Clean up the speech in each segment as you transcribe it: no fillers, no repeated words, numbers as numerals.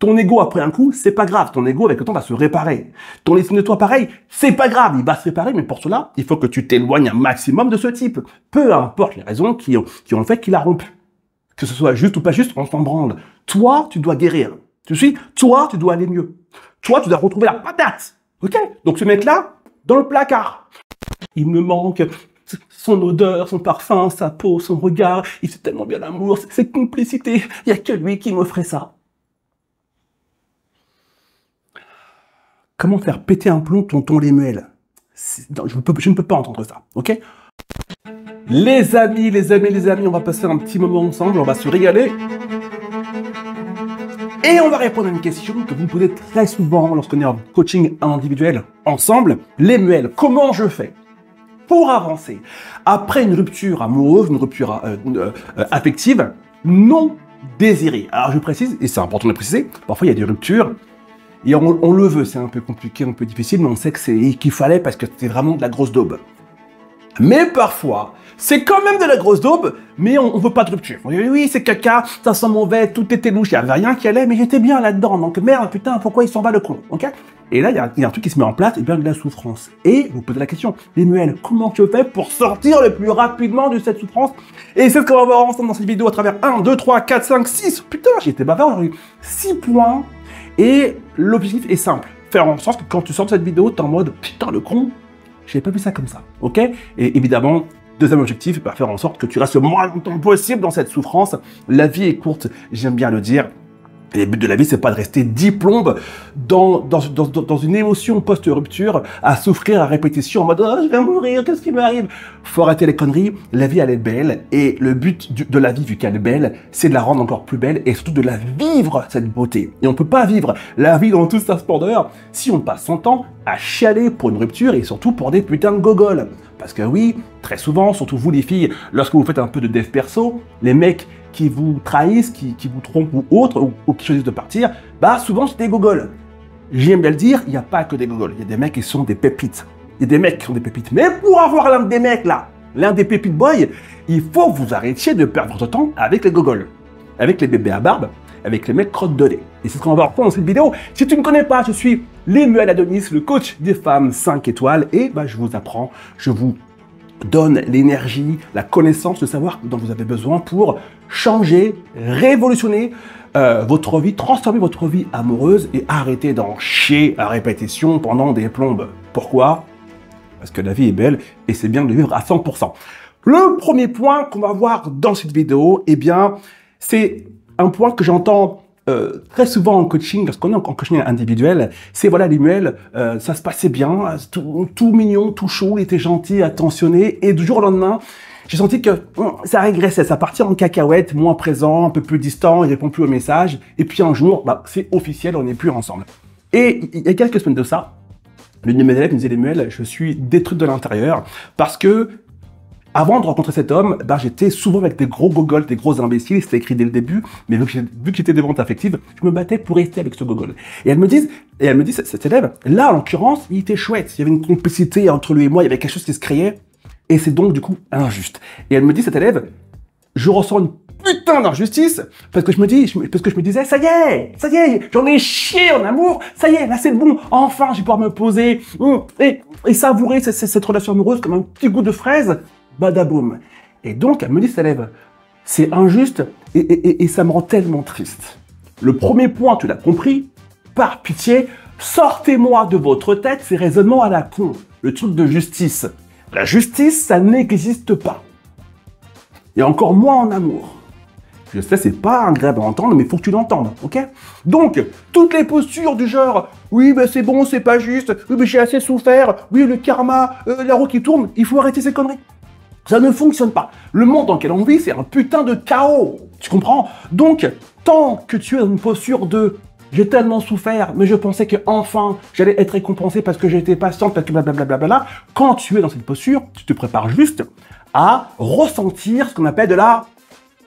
Ton ego après un coup, c'est pas grave. Ton ego avec le temps va se réparer. Ton estime de toi pareil, c'est pas grave. Il va se réparer, mais pour cela, il faut que tu t'éloignes un maximum de ce type. Peu importe les raisons qui ont fait qu'il a rompu. Que ce soit juste ou pas juste, on s'en branle. Toi, tu dois guérir. Tu suis? Toi, tu dois aller mieux. Toi, tu dois retrouver la patate. Ok? Donc ce mec-là, dans le placard. Il me manque son odeur, son parfum, sa peau, son regard. Il fait tellement bien l'amour, cette complicité. Il n'y a que lui qui m'offrait ça. Comment faire péter un plomb tonton Lemuel? Je ne peux pas entendre ça, ok? Les amis, on va passer un petit moment ensemble, on va se régaler. Et on va répondre à une question que vous me posez très souvent lorsqu'on est en coaching individuel ensemble. Lemuel, comment je fais pour avancer après une rupture amoureuse, une rupture affective non désirée? Alors je précise, et c'est important de le préciser, parfois il y a des ruptures, et on le veut, c'est un peu compliqué, un peu difficile, mais on sait que qu'il fallait parce que c'était vraiment de la grosse daube. Mais parfois, c'est quand même de la grosse daube, mais on veut pas de rupture. On dit, oui, c'est caca, ça sent mauvais, tout était louche, il y avait rien qui allait, mais j'étais bien là-dedans. Donc merde, putain, pourquoi il s'en va le con, ok? Et là, il y a un truc qui se met en place, et bien de la souffrance. Et vous posez la question, Lemuel, comment tu fais pour sortir le plus rapidement de cette souffrance? Et c'est ce qu'on va voir ensemble dans cette vidéo à travers 1, 2, 3, 4, 5, 6. Putain, j'ai été bavard aujourd'hui. 6 points. Et l'objectif est simple. Faire en sorte que quand tu sors de cette vidéo, t'es en mode, putain, le con, j'avais pas vu ça comme ça, ok? Et évidemment, deuxième objectif, faire en sorte que tu restes le moins longtemps possible dans cette souffrance. La vie est courte, j'aime bien le dire. Et le but de la vie, c'est pas de rester 10 plombes dans une émotion post-rupture, à souffrir à répétition en mode « Oh, je vais mourir, qu'est-ce qui m'arrive ?» Faut arrêter les conneries, la vie, elle est belle, et le but de la vie, vu qu'elle est belle, c'est de la rendre encore plus belle, et surtout de la vivre, cette beauté. Et on peut pas vivre la vie dans toute sa splendeur si on passe son temps à chialer pour une rupture, et surtout pour des putains de gogoles. Parce que oui, très souvent, surtout vous les filles, lorsque vous faites un peu de dev perso, les mecs qui vous trahissent, qui vous trompent ou autres, ou qui choisissent de partir, bah souvent c'est des gogoles. J'aime bien le dire, il n'y a pas que des gogoles, il y a des mecs qui sont des pépites. Il y a des mecs qui sont des pépites. Mais pour avoir l'un des mecs là, l'un des pépites boys, il faut que vous arrêtiez de perdre votre temps avec les gogoles, avec les bébés à barbe, avec les mecs crottes de lait. Et c'est ce qu'on va voir dans cette vidéo. Si tu ne connais pas, je suis Lemuel Adonis, le coach des femmes 5 étoiles, et bah, je vous apprends, je vous donne l'énergie, la connaissance, le savoir dont vous avez besoin pour changer, révolutionner votre vie, transformer votre vie amoureuse et arrêter d'en chier à répétition pendant des plombes. Pourquoi? Parce que la vie est belle et c'est bien de vivre à 100%. Le premier point qu'on va voir dans cette vidéo, eh bien, c'est un point que j'entends très souvent en coaching, parce qu'on est en coaching individuel, c'est voilà, Lemuel, ça se passait bien, tout mignon, tout chaud, il était gentil, attentionné, et du jour au lendemain, j'ai senti que ça régressait, ça partait en cacahuète, moins présent, un peu plus distant, il répond plus aux messages, et puis un jour, bah, c'est officiel, on n'est plus ensemble. Et il y a quelques semaines de ça, l'une de mes élèves me disait, Lemuel, je suis détruite de l'intérieur, parce que avant de rencontrer cet homme, ben, j'étais souvent avec des gros gogoles, des gros imbéciles, c'était écrit dès le début, mais vu que j'étais des ventes affectives, je me battais pour rester avec ce gogol. Et elle me dit, cette élève, là en l'occurrence, il était chouette, il y avait une complicité entre lui et moi, il y avait quelque chose qui se créait, et c'est donc du coup injuste. Et elle me dit, cette élève, je ressens une putain d'injustice, parce que je me disais, ça y est, j'en ai chié en amour, ça y est, là c'est bon, enfin je vais pouvoir me poser, et savourer cette relation amoureuse comme un petit goût de fraise. Badaboum. Et donc, elle me dit, cette élève, c'est injuste et ça me rend tellement triste. Le premier point, tu l'as compris, par pitié, sortez-moi de votre tête ces raisonnements à la con. Le truc de justice. La justice, ça n'existe pas. Et encore moins en amour. Je sais, c'est pas agréable à entendre, mais il faut que tu l'entendes, ok? Donc, toutes les postures du genre, oui, ben c'est bon, c'est pas juste, oui, mais j'ai assez souffert, oui, le karma, la roue qui tourne, il faut arrêter ces conneries. Ça ne fonctionne pas. Le monde dans lequel on vit, c'est un putain de chaos. Tu comprends? Donc, tant que tu es dans une posture de « j'ai tellement souffert, mais je pensais que enfin j'allais être récompensé parce que j'étais patiente, parce que blablabla », quand tu es dans cette posture, tu te prépares juste à ressentir ce qu'on appelle de la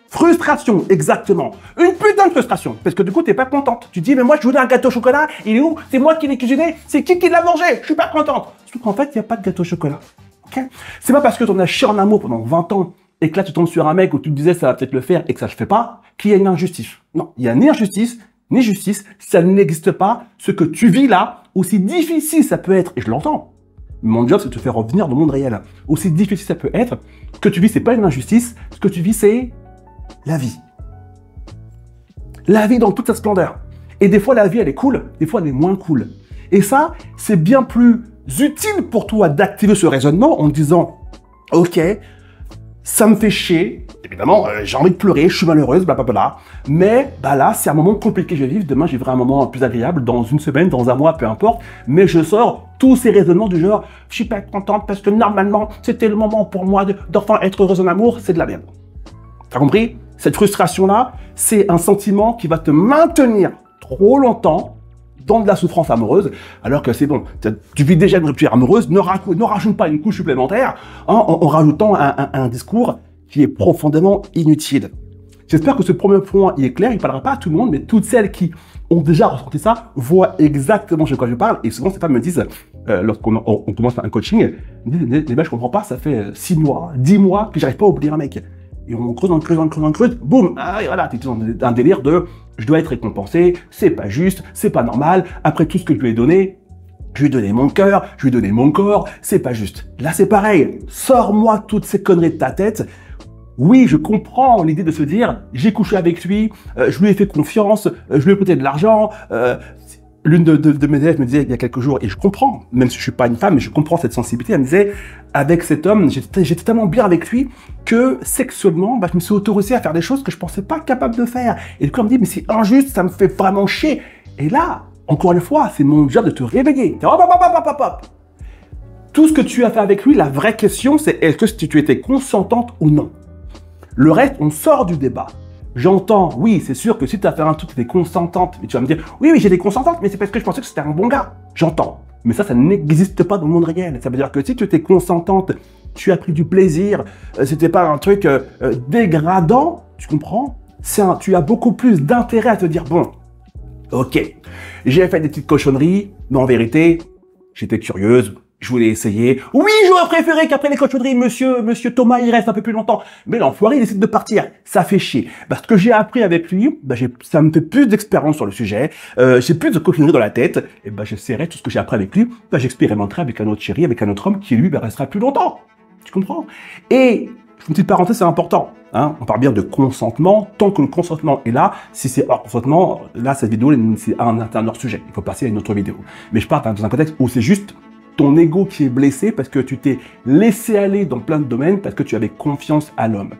frustration, exactement. Une putain de frustration, parce que du coup, t'es pas contente. Tu te dis « mais moi, je voulais un gâteau au chocolat, il est où? C'est moi qui l'ai cuisiné, c'est qui l'a mangé? Je suis pas contente. » Surtout qu'en fait, il n'y a pas de gâteau au chocolat. Okay. C'est pas parce que tu en as chié en amour pendant 20 ans et que là tu tombes sur un mec où tu te disais ça va peut-être le faire et que ça ne le fait pas qu'il y a une injustice. Non, il y a ni injustice ni justice, ça n'existe pas. Ce que tu vis là, aussi difficile ça peut être, et je l'entends, mon job c'est de te faire revenir dans le monde réel, aussi difficile ça peut être, ce que tu vis c'est pas une injustice, ce que tu vis c'est la vie. La vie dans toute sa splendeur. Et des fois la vie elle est cool, des fois elle est moins cool. Et ça, c'est bien plus utile pour toi d'activer ce raisonnement en disant « Ok, ça me fait chier, évidemment, j'ai envie de pleurer, je suis malheureuse, blablabla, mais bah là, c'est un moment compliqué que je vais vivre, demain, je vivrai un moment plus agréable, dans une semaine, dans un mois, peu importe, mais je sors tous ces raisonnements du genre « Je suis pas contente parce que normalement, c'était le moment pour moi d'enfin être heureuse en amour, c'est de la merde. » T'as compris? Cette frustration-là, c'est un sentiment qui va te maintenir trop longtemps dans de la souffrance amoureuse, alors que c'est bon, tu vis déjà une rupture amoureuse, ne rajoute pas une couche supplémentaire en rajoutant un discours qui est profondément inutile. J'espère que ce premier point il est clair, il ne parlera pas à tout le monde, mais toutes celles qui ont déjà ressenti ça voient exactement de quoi je parle, et souvent ces femmes me disent, lorsqu'on commence un coaching, elles me disent, je comprends pas, ça fait 6 mois, 10 mois que j'arrive pas à oublier un mec. Et on creuse, boum, et voilà, tu es dans un délire de je dois être récompensé, c'est pas juste, c'est pas normal, après tout ce que je lui ai donné, je lui ai donné mon cœur, je lui ai donné mon corps, c'est pas juste. Là c'est pareil, sors-moi toutes ces conneries de ta tête. Oui, je comprends l'idée de se dire, j'ai couché avec lui, je lui ai fait confiance, je lui ai prêté de l'argent, l'une de mes élèves me disait il y a quelques jours, et je comprends, même si je suis pas une femme, mais je comprends cette sensibilité, elle me disait, avec cet homme, j'étais tellement bien avec lui que sexuellement, je me suis autorisé à faire des choses que je pensais pas capable de faire. Et du coup, elle me dit, mais c'est injuste, ça me fait vraiment chier. Et là, encore une fois, c'est mon job de te réveiller. Hop, hop, hop, hop, hop, hop. Tout ce que tu as fait avec lui, la vraie question, c'est est-ce que tu étais consentante ou non? Le reste, on sort du débat. J'entends, oui, c'est sûr que si tu as fait un truc, tu étais consentante, et tu vas me dire, oui, j'étais consentante, mais c'est parce que je pensais que c'était un bon gars. J'entends. Mais ça n'existe pas dans le monde réel. Ça veut dire que si tu étais consentante, tu as pris du plaisir, c'était pas un truc dégradant, tu comprends? Tu as beaucoup plus d'intérêt à te dire, bon, ok, j'ai fait des petites cochonneries, mais en vérité, j'étais curieuse, je voulais essayer. Oui, j'aurais préféré qu'après les cochonneries, monsieur Thomas, il reste un peu plus longtemps. Mais l'enfoiré, il décide de partir. Ça fait chier. Parce que j'ai appris avec lui, ça me fait plus d'expérience sur le sujet. J'ai plus de cochonneries dans la tête. Et j'essaierai tout ce que j'ai appris avec lui. J'expérimenterai avec un autre chéri, avec un autre homme qui, lui, restera plus longtemps. Tu comprends? Et, une petite parenthèse, c'est important. Hein, on parle bien de consentement. Tant que le consentement est là, si c'est hors consentement, là, cette vidéo, c'est un autre sujet. Il faut passer à une autre vidéo. Mais je parle dans un contexte où c'est juste ton ego qui est blessé parce que tu t'es laissé aller dans plein de domaines parce que tu avais confiance à l'homme.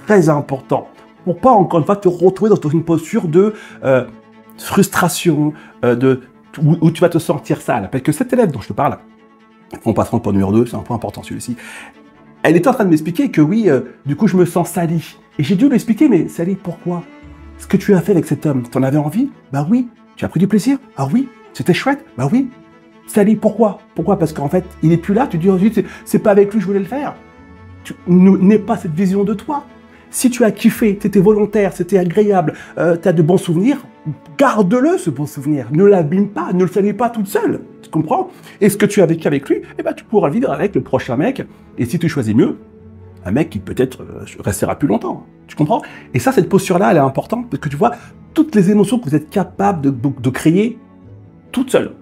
Très important. Pour pas, encore une fois, te retrouver dans une posture de frustration, où tu vas te sentir sale. Parce que cette élève dont je te parle, on passera au point numéro 2, c'est un point important celui-ci, elle était en train de m'expliquer que oui, du coup, je me sens sali. Et j'ai dû lui expliquer, mais sali, pourquoi? Ce que tu as fait avec cet homme, t'en avais envie? Bah oui. Tu as pris du plaisir? Ah oui. C'était chouette? Bah oui. Sali, pourquoi? Pourquoi? Parce qu'en fait, il est plus là, tu dis ensuite, c'est pas avec lui que je voulais le faire. Tu n'aies pas cette vision de toi. Si tu as kiffé, tu étais volontaire, c'était agréable, tu as de bons souvenirs, garde-le ce bon souvenir. Ne l'abîme pas, ne le salis pas toute seule. Tu comprends? Et ce que tu as vécu avec lui, tu pourras le vivre avec le prochain mec. Et si tu choisis mieux, un mec qui peut-être restera plus longtemps. Tu comprends? Et ça, cette posture-là, elle est importante parce que tu vois toutes les émotions que vous êtes capable de créer toute seule.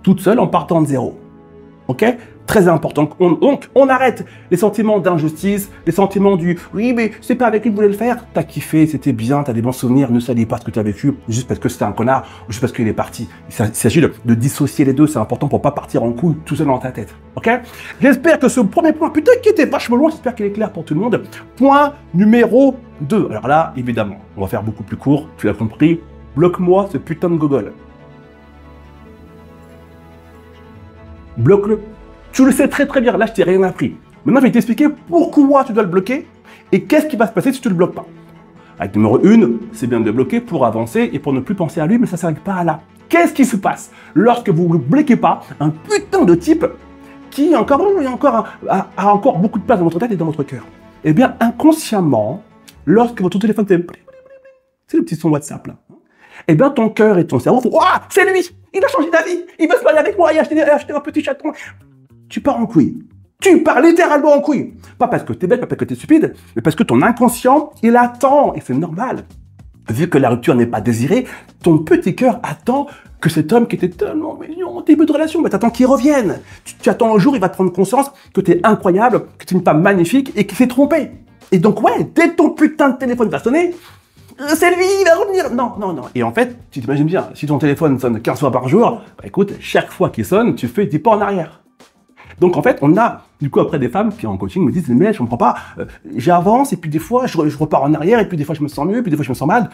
Toute seule en partant de zéro. Ok? Très important. Donc, on arrête les sentiments d'injustice, les sentiments du « oui, mais c'est pas avec lui que vous voulez le faire ». T'as kiffé, c'était bien, t'as des bons souvenirs, ne salis pas ce que tu as vécu juste parce que c'était un connard ou juste parce qu'il est parti. Il s'agit de dissocier les deux, c'est important pour pas partir en couille tout seul dans ta tête. Ok? J'espère que ce premier point, putain, qui était vachement loin, j'espère qu'il est clair pour tout le monde. Point numéro 2. Alors là, évidemment, on va faire beaucoup plus court, tu l'as compris. Bloque-moi ce putain de Google. Bloque-le. Tu le sais très très bien, là je t'ai rien appris. Maintenant je vais t'expliquer pourquoi tu dois le bloquer et qu'est-ce qui va se passer si tu ne le bloques pas. Avec numéro 1, c'est bien de le bloquer pour avancer et pour ne plus penser à lui, mais ça ne s'arrête pas à là. Qu'est-ce qui se passe lorsque vous ne le bloquez pas un putain de type qui a encore beaucoup de place dans votre tête et dans votre cœur? Eh bien inconsciemment, lorsque votre téléphone fait... C'est le petit son WhatsApp là. Eh bien ton cœur et ton cerveau font « Ouah, c'est lui! Il a changé d'avis! Il veut se marier avec moi! Il a acheté un petit chaton! » Tu pars en couille. Tu pars littéralement en couille. Pas parce que t'es bête, pas parce que t'es stupide, mais parce que ton inconscient, il attend. Et c'est normal. Vu que la rupture n'est pas désirée, ton petit cœur attend que cet homme qui était tellement mignon au début de relation, t'attends qu'il revienne. Tu attends un jour, il va te prendre conscience que t'es incroyable, que t'es une femme magnifique et qu'il s'est trompé. Et donc ouais, dès que ton putain de téléphone va sonner, c'est lui, il va revenir. Non, non, non. Et en fait, tu t'imagines bien, si ton téléphone sonne 15 fois par jour, bah écoute, chaque fois qu'il sonne, tu fais 10 pas en arrière. Donc en fait, on a du coup après des femmes qui en coaching me disent mais je comprends pas, j'avance et puis des fois je repars en arrière et puis des fois je me sens mieux et puis des fois je me sens mal.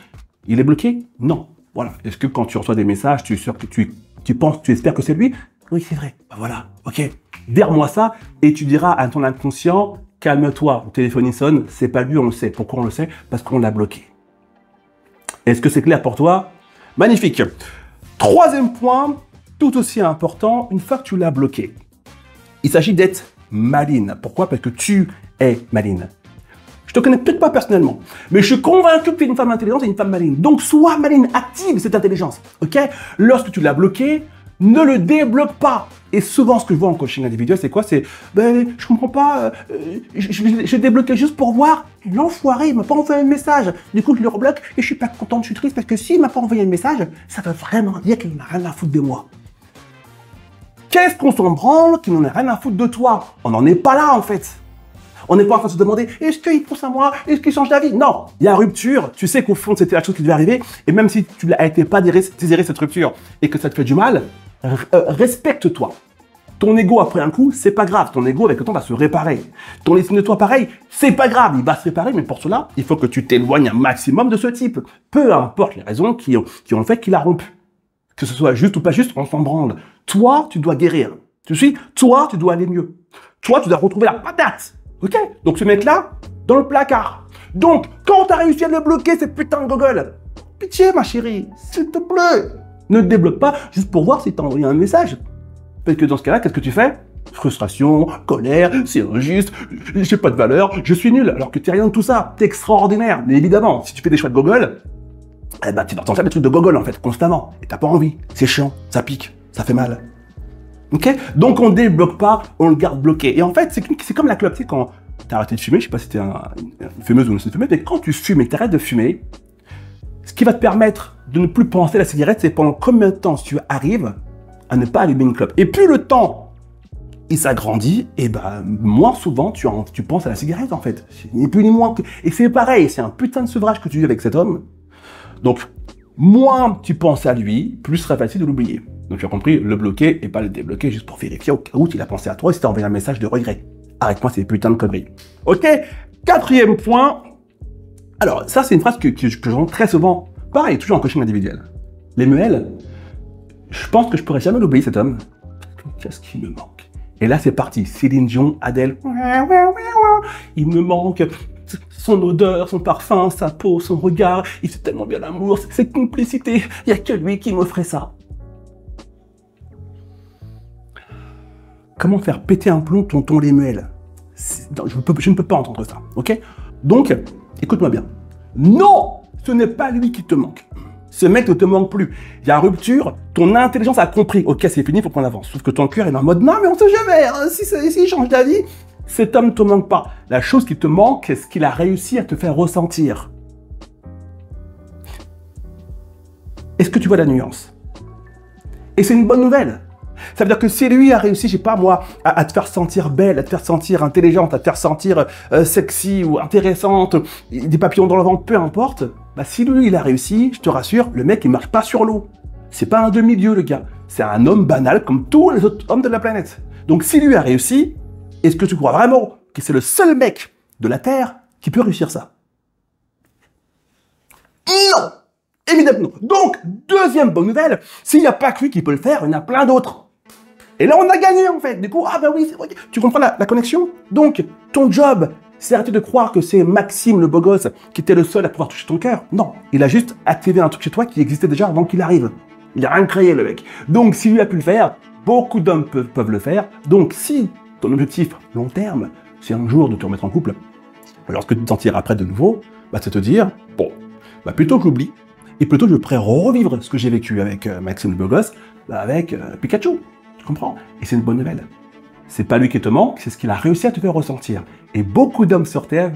Il est bloqué? Non. Voilà. Est-ce que quand tu reçois des messages, tu es sûr que tu penses, tu espères que c'est lui? Oui, c'est vrai. Bah voilà. Ok. Vers-moi ça et tu diras à ton inconscient, calme-toi. Le téléphone il sonne, c'est pas lui, on le sait. Pourquoi on le sait? Parce qu'on l'a bloqué. Est-ce que c'est clair pour toi? Magnifique. Troisième point, tout aussi important, une fois que tu l'as bloqué. Il s'agit d'être maline. Pourquoi? Parce que tu es maline. Je te connais peut-être pas personnellement, mais je suis convaincu que tu es une femme intelligente et une femme maline. Donc, sois maline, active cette intelligence, ok? Lorsque tu l'as bloqué, ne le débloque pas. Et souvent, ce que je vois en coaching individuel, c'est quoi? C'est, ben, je comprends pas, j'ai débloqué juste pour voir. L'enfoiré, il m'a pas envoyé un message. Du coup, je le rebloque et je suis pas contente, je suis triste parce que s'il m'a pas envoyé un message, ça veut vraiment dire qu'il n'a rien à foutre de moi. Qu'est-ce qu'on s'en branle qu'il n'en a rien à foutre de toi? On n'en est pas là, en fait. On n'est pas en train de se demander, est-ce qu'il pense à moi? Est-ce qu'il change d'avis? Non, il y a rupture. Tu sais qu'au fond, c'était la chose qui devait arriver. Et même si tu n'as pas désiré cette rupture et que ça te fait du mal, respecte-toi. Ton ego, après un coup, c'est pas grave. Ton ego, avec le temps, va se réparer. Ton estime de toi, pareil, c'est pas grave. Il va se réparer, mais pour cela, il faut que tu t'éloignes un maximum de ce type. Peu importe les raisons qui ont fait qu'il a rompu. Que ce soit juste ou pas juste, on s'en branle. Toi, tu dois guérir. Tu suis? Toi, tu dois aller mieux. Toi, tu dois retrouver la patate. Ok? Donc ce mec-là, dans le placard. Donc, quand tu as réussi à le bloquer, c'est putain de Google. Pitié, ma chérie, s'il te plaît. Ne le débloque pas juste pour voir si t'as envoyé un message. Parce que dans ce cas-là, qu'est-ce que tu fais? Frustration, colère, c'est injuste, j'ai pas de valeur, je suis nul. Alors que t'es rien de tout ça. T'es extraordinaire. Mais évidemment, si tu fais des choix de Google, eh ben, tu vas ressentir des trucs de Google, en fait, constamment. Et t'as pas envie. C'est chiant, ça pique, ça fait mal. Ok? Donc on débloque pas, on le garde bloqué. Et en fait, c'est comme la clope. Tu sais, quand t'as arrêté de fumer, je sais pas si t'es une fumeuse ou une fumeuse, mais quand tu fumes et t'arrêtes de fumer, ce qui va te permettre de ne plus penser à la cigarette, c'est pendant combien de temps tu arrives à ne pas allumer une clope. Et plus le temps il s'agrandit, et ben moins souvent tu penses à la cigarette, en fait. Ni plus ni moins. Et c'est pareil, c'est un putain de sevrage que tu vis avec cet homme. Donc, moins tu penses à lui, plus ce sera facile de l'oublier. Donc tu as compris, le bloquer et pas le débloquer juste pour vérifier au cas où il a pensé à toi et si t'as envoyé un message de regret. Arrête-moi ces putains de conneries. Ok? Quatrième point. Alors, ça c'est une phrase que j'entends très souvent. Pareil, toujours en coaching individuel. Les muelles, je pense que je pourrais jamais l'oublier cet homme. Qu'est-ce qui me manque? Et là c'est parti. Céline Dion, Adèle. Il me manque son odeur, son parfum, sa peau, son regard. Il fait tellement bien l'amour, cette complicité. Il n'y a que lui qui m'offrait ça. Comment faire péter un plomb tonton Lemuel? Je ne peux pas entendre ça, ok? Donc, écoute-moi bien. Non, ce n'est pas lui qui te manque. Ce mec ne te manque plus. Il y a rupture, ton intelligence a compris. Ok, c'est fini, il faut qu'on avance. Sauf que ton cœur est en mode, non, mais on sait jamais, hein, si change d'avis, cet homme ne te manque pas. La chose qui te manque, c'est ce qu'il a réussi à te faire ressentir. Est-ce que tu vois la nuance? Et c'est une bonne nouvelle. Ça veut dire que si lui a réussi, je sais pas moi, à te faire sentir belle, à te faire sentir intelligente, à te faire sentir sexy ou intéressante, des papillons dans le ventre, peu importe, bah si lui il a réussi, je te rassure, le mec il marche pas sur l'eau. C'est pas un demi-dieu le gars, c'est un homme banal comme tous les autres hommes de la planète. Donc si lui a réussi, est-ce que tu crois vraiment que c'est le seul mec de la Terre qui peut réussir ça? Non! Évidemment non. Donc, deuxième bonne nouvelle, s'il n'y a pas que lui qui peut le faire, il y en a plein d'autres. Et là, on a gagné, en fait. Du coup, ah ben oui, c'est vrai. Tu comprends la connexion? Donc, ton job, c'est arrêter de croire que c'est Maxime, le beau gosse, qui était le seul à pouvoir toucher ton cœur. Non, il a juste activé un truc chez toi qui existait déjà avant qu'il arrive. Il a rien créé, le mec. Donc, si lui a pu le faire, beaucoup d'hommes peuvent le faire. Donc, si ton objectif long terme, c'est un jour de te remettre en couple, lorsque tu te sentiras prêt de nouveau, bah, c'est te dire, bon, bah, plutôt que j'oublie, et plutôt que je pourrais revivre ce que j'ai vécu avec Maxime le beau gosse, bah, avec Pikachu. Tu comprends? Et c'est une bonne nouvelle. C'est pas lui qui te manque, c'est ce qu'il a réussi à te faire ressentir. Et beaucoup d'hommes sur Terre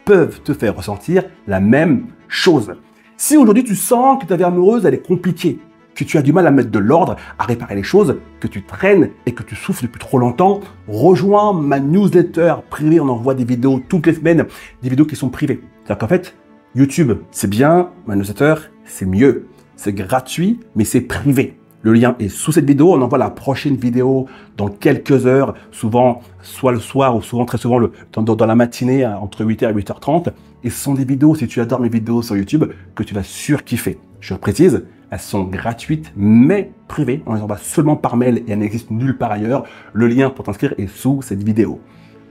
peuvent te faire ressentir la même chose. Si aujourd'hui tu sens que ta vie amoureuse, elle est compliquée, que tu as du mal à mettre de l'ordre, à réparer les choses, que tu traînes et que tu souffres depuis trop longtemps, rejoins ma newsletter privée. On envoie des vidéos toutes les semaines, des vidéos qui sont privées. C'est-à-dire qu'en fait, YouTube, c'est bien, ma newsletter, c'est mieux. C'est gratuit, mais c'est privé. Le lien est sous cette vidéo. On envoie la prochaine vidéo dans quelques heures, souvent soit le soir ou souvent très souvent dans la matinée entre 8h et 8h30. Et ce sont des vidéos, si tu adores mes vidéos sur YouTube, que tu vas surkiffer. Je précise, elles sont gratuites mais privées. On les envoie seulement par mail et elles n'existent nulle part ailleurs. Le lien pour t'inscrire est sous cette vidéo.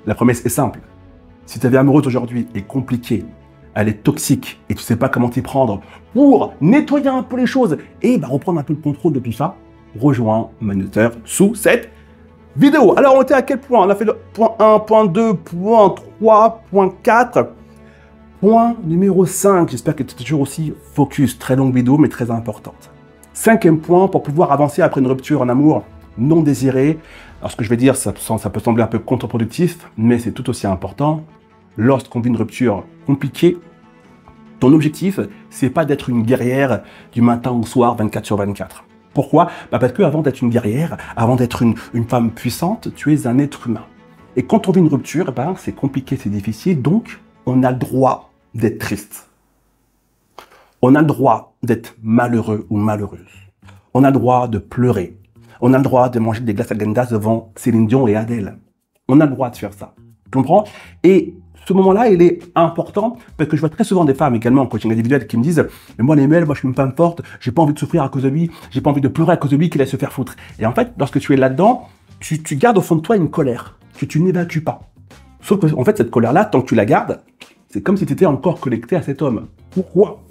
La promesse est simple. Si ta vie amoureuse aujourd'hui est compliquée, elle est toxique et tu ne sais pas comment t'y prendre pour nettoyer un peu les choses et reprendre un peu le contrôle de tout ça, rejoins ma newsletter sous cette vidéo. Alors, on était à quel point? On a fait le point 1, point 2, point 3, point 4, point numéro 5. J'espère que tu es toujours aussi focus. Très longue vidéo, mais très importante. 5e point, pour pouvoir avancer après une rupture en amour non désirée. Alors, ce que je vais dire, ça peut sembler un peu contre-productif, mais c'est tout aussi important. Lorsqu'on vit une rupture compliquée, ton objectif, c'est pas d'être une guerrière du matin au soir, 24/24. Pourquoi? Parce que avant d'être une guerrière, avant d'être une femme puissante, tu es un être humain. Et quand on vit une rupture, c'est compliqué, c'est difficile, donc on a le droit d'être triste. On a le droit d'être malheureux ou malheureuse. On a le droit de pleurer. On a le droit de manger des glaces à Gendas devant Céline Dion et Adèle. On a le droit de faire ça. Tu comprends? Et ce moment-là, il est important parce que je vois très souvent des femmes également en coaching individuel qui me disent « Mais moi, Emmanuel, moi, je suis une femme forte, j'ai pas envie de souffrir à cause de lui, j'ai pas envie de pleurer à cause de lui qu'il aille se faire foutre. » Et en fait, lorsque tu es là-dedans, tu gardes au fond de toi une colère que tu n'évacues pas. Sauf que, en fait, cette colère-là, tant que tu la gardes, c'est comme si tu étais encore connecté à cet homme. Pourquoi?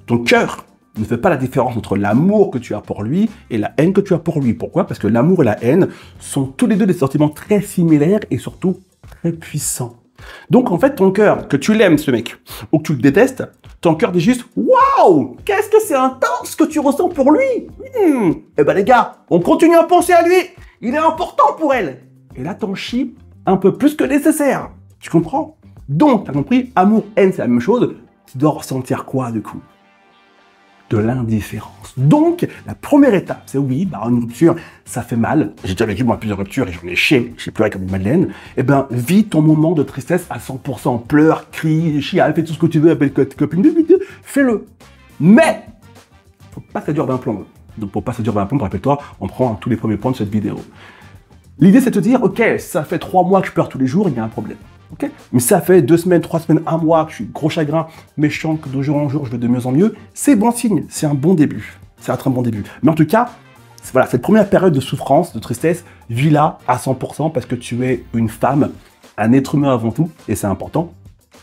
Ton cœur ne fait pas la différence entre l'amour que tu as pour lui et la haine que tu as pour lui. Pourquoi? Parce que l'amour et la haine sont tous les deux des sentiments très similaires et surtout très puissants. Donc en fait, ton cœur, que tu l'aimes ce mec, ou que tu le détestes, ton cœur dit juste « Waouh, qu'est-ce que c'est intense ce que tu ressens pour lui Eh ben les gars, on continue à penser à lui, il est important pour elle !» Et là, t'en chies un peu plus que nécessaire. Tu comprends? Donc, t'as compris, amour, haine, c'est la même chose. Tu dois ressentir quoi du coup? De l'indifférence. Donc, la première étape, c'est oui, une rupture, ça fait mal. J'ai déjà vécu moi plusieurs ruptures et j'en ai chié, j'ai pleuré comme une madeleine. Eh ben, vis ton moment de tristesse à 100%. Pleure, crie, chie, fais tout ce que tu veux avec tes copines, fais-le. Mais, faut pas que ça dure 20 plombes. Donc, pour pas ça dure 20 plombes, rappelle-toi, on prend tous les premiers points de cette vidéo. L'idée, c'est de te dire, ok, ça fait 3 mois que je pleure tous les jours, il y a un problème. Okay, mais ça fait 2 semaines, 3 semaines, 1 mois que je suis gros chagrin, méchant, que de jour en jour je vais de mieux en mieux, c'est bon signe, c'est un bon début. C'est un très bon début. Mais en tout cas, voilà, cette première période de souffrance, de tristesse, vis-la à 100% parce que tu es une femme, un être humain avant tout, et c'est important,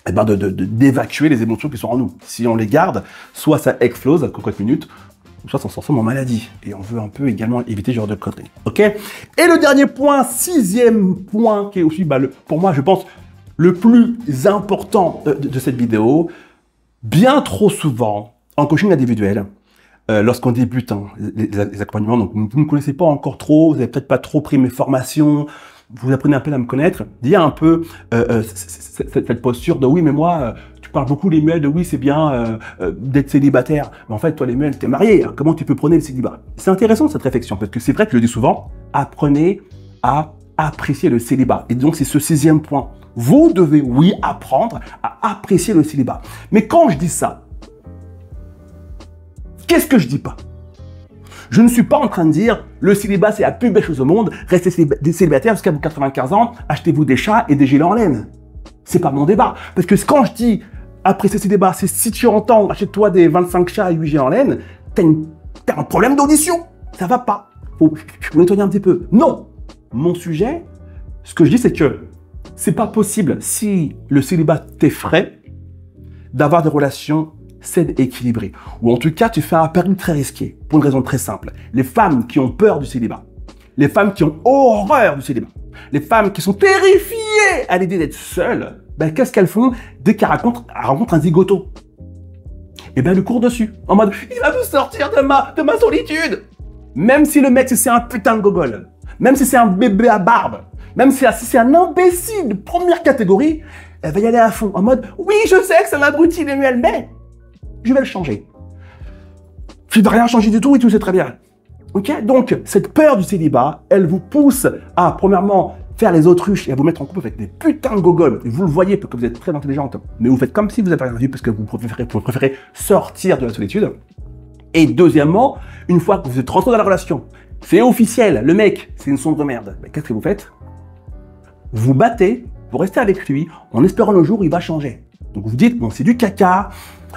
d'évacuer les émotions qui sont en nous. Si on les garde, soit ça explose à quelques minutes, soit ça se transforme en maladie. Et on veut un peu également éviter ce genre de conneries. Ok? Et le dernier point, 6e point, qui est aussi, pour moi, je pense, le plus important de cette vidéo, bien trop souvent, en coaching individuel, lorsqu'on débute les accompagnements, donc vous ne me connaissez pas encore trop, vous n'avez peut-être pas trop pris mes formations, vous apprenez un peu à me connaître, il y a un peu cette posture de oui, mais moi, tu parles beaucoup les mails de oui, c'est bien d'être célibataire, mais en fait, toi les mails, t'es marié, hein, comment tu peux prôner le célibat? C'est intéressant cette réflexion, parce que c'est vrai que je le dis souvent, apprenez à apprécier le célibat. Et donc, c'est ce 6e point. Vous devez, oui, apprendre à apprécier le célibat. Mais quand je dis ça, qu'est-ce que je dis pas? Je ne suis pas en train de dire le célibat, c'est la plus belle chose au monde, restez célibataire jusqu'à vos 95 ans, achetez-vous des chats et des gilets en laine. C'est pas mon débat. Parce que quand je dis apprécier le célibat, c'est si tu entends achète-toi des 25 chats et 8 gilets en laine, t'as un problème d'audition. Ça va pas. Faut nettoyer un petit peu. Non. Mon sujet, ce que je dis, c'est que c'est pas possible, si le célibat t'effraie, d'avoir des relations saines et équilibrées. Ou en tout cas, tu fais un pari très risqué, pour une raison très simple. Les femmes qui ont peur du célibat, les femmes qui ont horreur du célibat, les femmes qui sont terrifiées à l'idée d'être seules, qu'est-ce qu'elles font dès qu'elles rencontrent un zigoto? Eh bien, elles le courent dessus, en mode « il va me sortir de ma solitude !» Même si le mec, c'est un putain de gogol, même si c'est un bébé à barbe, même si c'est un imbécile de première catégorie, elle va y aller à fond, en mode « oui, je sais que c'est un abruti, Emmanuel, mais je vais le changer. Tu ne vas rien changer du tout et tu le sais très bien. Ok? Donc, cette peur du célibat, elle vous pousse à, premièrement, faire les autruches et à vous mettre en couple avec des putains de gogoles. Vous le voyez parce que vous êtes très intelligente, mais vous faites comme si vous n'avez rien vu parce que vous préférez sortir de la solitude. Et deuxièmement, une fois que vous êtes rentré dans la relation, c'est officiel, le mec, c'est une sombre merde. Qu'est-ce que vous faites? Vous battez pour rester avec lui en espérant le jour où il va changer. Donc vous dites, bon, c'est du caca,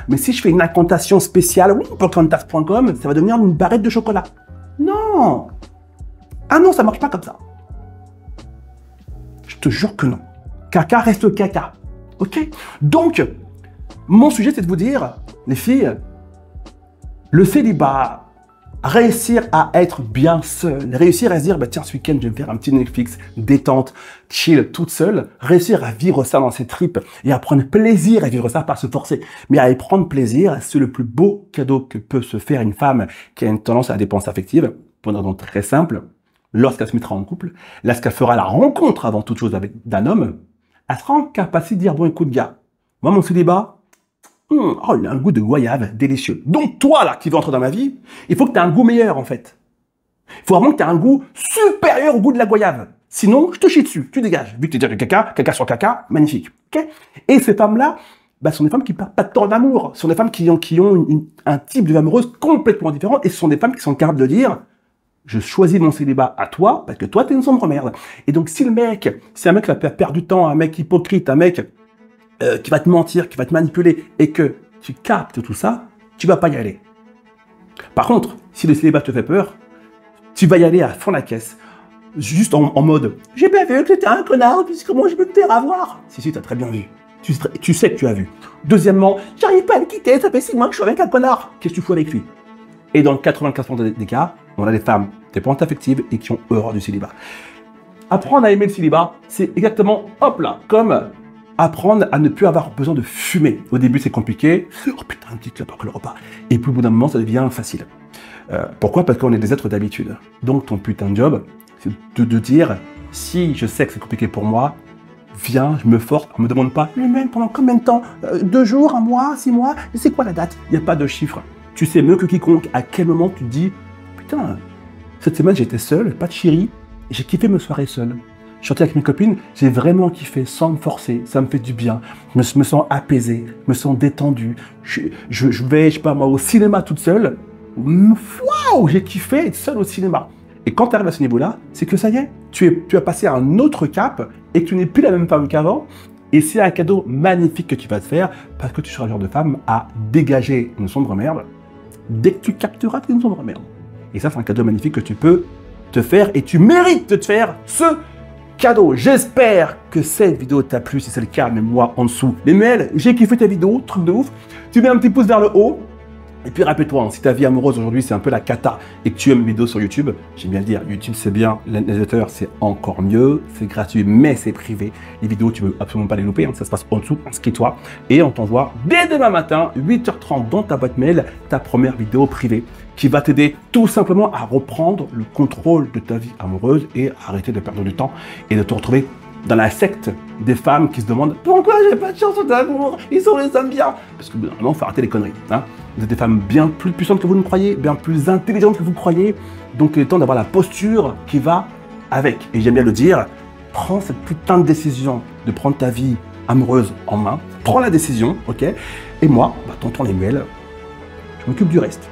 mais si je fais une incantation spéciale, oui, pour contact.com, ça va devenir une barrette de chocolat. Non! Ah non, ça marche pas comme ça. Je te jure que non. Caca reste caca. Ok? Donc, mon sujet, c'est de vous dire, les filles, le célibat, réussir à être bien seule, réussir à se dire, bah tiens, ce week-end, je vais me faire un petit Netflix, détente, chill, toute seule, réussir à vivre ça dans ses tripes et à prendre plaisir à vivre ça, pas se forcer, mais à y prendre plaisir, c'est le plus beau cadeau que peut se faire une femme qui a une tendance à la dépense affective, pour une raison très simple. Lorsqu'elle se mettra en couple, lorsqu'elle fera la rencontre avant toute chose d'un homme, elle sera en capacité de dire, bon, écoute, gars, moi, mon célibat, oh, il a un goût de goyave délicieux. Donc, toi, là, qui veux entrer dans ma vie, il faut que tu aies un goût meilleur, en fait. Il faut vraiment que tu aies un goût supérieur au goût de la goyave. Sinon, je te chie dessus, tu dégages. Vu que tu es déjà du caca, caca sur caca, magnifique. Okay? Et ces femmes-là, bah, sont des femmes qui ne perdent pas de temps d'amour. Ce sont des femmes qui ont un type de vie amoureuse complètement différent. Et ce sont des femmes qui sont capables de dire, je choisis mon célibat à toi, parce que toi, t'es une sombre merde. Et donc, si un mec va perdre du temps, un mec hypocrite, un mec qui va te mentir, qui va te manipuler, et que tu captes tout ça, tu vas pas y aller. Par contre, si le célibat te fait peur, tu vas y aller à fond la caisse, juste en mode « J'ai bien vu que t'étais un connard, puis comment je peux te faire avoir ?» Si, t'as très bien vu. Tu sais que tu as vu. Deuxièmement, « J'arrive pas à le quitter, ça fait 6 mois que je suis avec un connard. Qu'est-ce que tu fous avec lui ?» Et dans 95% des cas, on a des femmes dépendantes affectives et qui ont horreur du célibat. Apprendre à aimer le célibat, c'est exactement, hop là, comme apprendre à ne plus avoir besoin de fumer. Au début, c'est compliqué. Oh putain, un petit clope après le repas. Et puis au bout d'un moment, ça devient facile. Pourquoi? Parce qu'on est des êtres d'habitude. Donc ton putain de job, c'est de dire, si je sais que c'est compliqué pour moi, viens, je me force, on me demande pas, mais même pendant combien de temps? 2 jours, 1 mois, 6 mois? C'est quoi la date? Il n'y a pas de chiffre. Tu sais mieux que quiconque à quel moment tu te dis, putain, cette semaine j'étais seul, pas de chérie, j'ai kiffé me soirées seul. Je sortais avec mes copines, j'ai vraiment kiffé sans me forcer, ça me fait du bien. Je me sens apaisé, je me sens détendu. Je vais, je sais pas moi, au cinéma toute seule. Waouh, j'ai kiffé être seul au cinéma. Et quand tu arrives à ce niveau-là, c'est que ça y est, tu as passé à un autre cap et que tu n'es plus la même femme qu'avant. Et c'est un cadeau magnifique que tu vas te faire parce que tu seras le genre de femme à dégager une sombre merde dès que tu capteras une sombre merde. Et ça, c'est un cadeau magnifique que tu peux te faire et tu mérites de te faire ce cadeau. J'espère que cette vidéo t'a plu. Si c'est le cas, mets-moi en dessous les mails. J'ai kiffé ta vidéo, truc de ouf. Tu mets un petit pouce vers le haut. Et puis rappelle-toi, hein, si ta vie amoureuse aujourd'hui c'est un peu la cata et que tu aimes mes vidéos sur YouTube, j'aime bien le dire, YouTube c'est bien, les newsletters c'est encore mieux, c'est gratuit mais c'est privé. Les vidéos tu ne veux absolument pas les louper, hein, ça se passe en dessous, inscris-toi et on t'envoie dès demain matin, 8h30 dans ta boîte mail, ta première vidéo privée qui va t'aider tout simplement à reprendre le contrôle de ta vie amoureuse et arrêter de perdre du temps et de te retrouver dans la secte des femmes qui se demandent pourquoi j'ai pas de chance d'amour, ils sont les hommes bien. Parce que normalement, il faut arrêter les conneries. Hein. Vous êtes des femmes bien plus puissantes que vous ne croyez, bien plus intelligentes que vous croyez. Donc il est temps d'avoir la posture qui va avec. Et j'aime bien le dire, prends cette putain de décision de prendre ta vie amoureuse en main. Prends la décision, ok? Et moi, tonton les muelles, je m'occupe du reste.